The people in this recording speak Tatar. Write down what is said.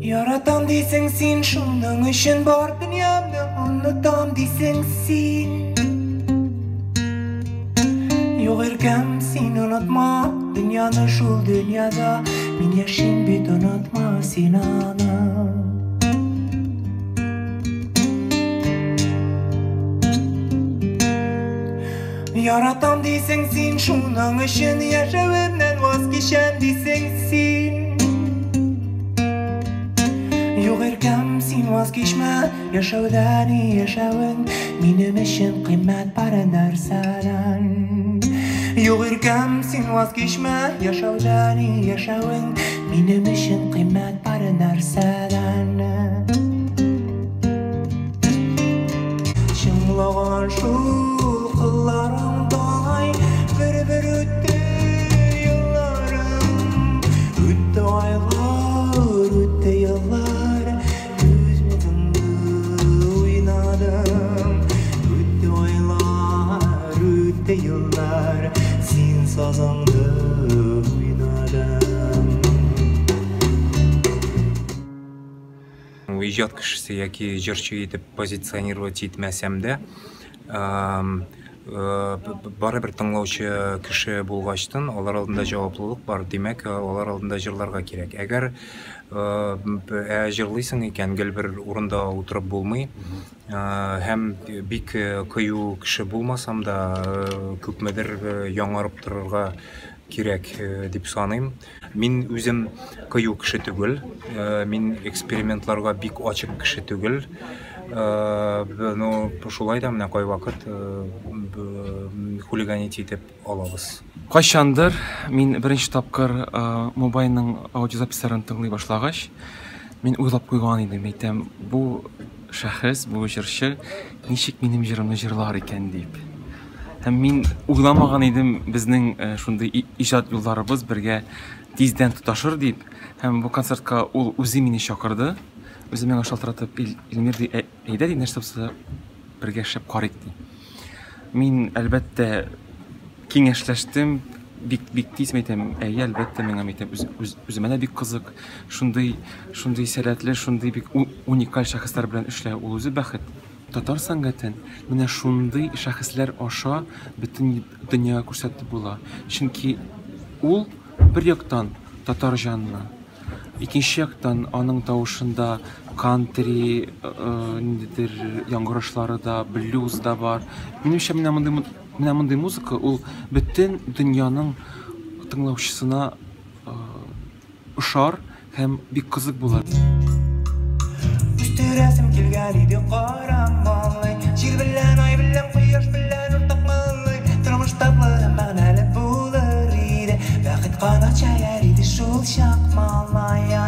Yaratam diysen sen, şundan için bar dünyamda unutam diysen sen. Yok erkem sen unutma, dünyada şul dünyada min yaşayın bit unutma sen ana. Yaratam diysen sen, şundan için yaşamından vazgeçem diysen sen. Yok erkem sen vazgeçme, yaşavdan yaşavın benim için kıymet paranlar saran. Yok erkem sen vazgeçme, yaşavdan yaşavın benim için kıymet paranlar saran. Çınlagan şu kıllarımday bir öttü yıllarım, öttü aylar, öttü yıllar. Yıllar sen sazandı oynadım. Ижад кишиси яки жырчы етіп позиционировать етмәсәм дә, бары бер тыңлаучы кеше булгачтан алар алдында җаваплылык бар, димәк, алар алдында җырларга кирәк. Әгәр җырлыйсың икән, гел бер урында утырып булмый, һәм бик кыю кеше булмасам да, күпмедер яңарып торырга кирәк дип саныйм. Мин үзем кыю кеше түгел, мин экспериментларга бик ачык кеше түгел. Ну, шулай да менә кайвакыт хулиганить итеп алабыз. Кайчандыр мин беренче тапкыр Мобайның аудиозаписларын тыңлый башлагач, мин уйлап куйган идем, әйтәм, бу шәхес, бу җырчы ничек минем җырымны җырлар икән дип. Һәм мин уйламаган идем безнең шундый иҗат юлларыбыз бергә тиздән тоташыр дип. Һәм бу концертка ул үзе мине чакырды. Үзе миңа шалтыратып, Илмир ди, әйдә ди, нәрсә булса бергә эшләп карыйк ди. Мин әлбәттә киңәшләштем, бик тиз әйтәм, әйе, әлбәттә миңа әйтәм, үземә дә бик кызык, шундый сәләтле, шундый бик уникаль шәхесләр белән эшләү, ул үзе бәхет. Татар сәнгатен менә шундый шәхесләр аша бөтен дөньяга күрсәтеп була. Чөнки ул бер яктан татар җанны, икенче яктан аның тавышында кантри, ниндидер яңгырашлары да, блюз да бар. Минемчә, менә мондый музыка ул бөтен дөньяның тыңлаучысына ошар һәм бик кызык була. Üstüresim kilgan idi qarammalay, jir bilan ay bilan quyosh bilan o'rtaqmalay, turmush tatlı ma'nali bo'lar edi, vaqt qanot chayar edi shul chaqmalay.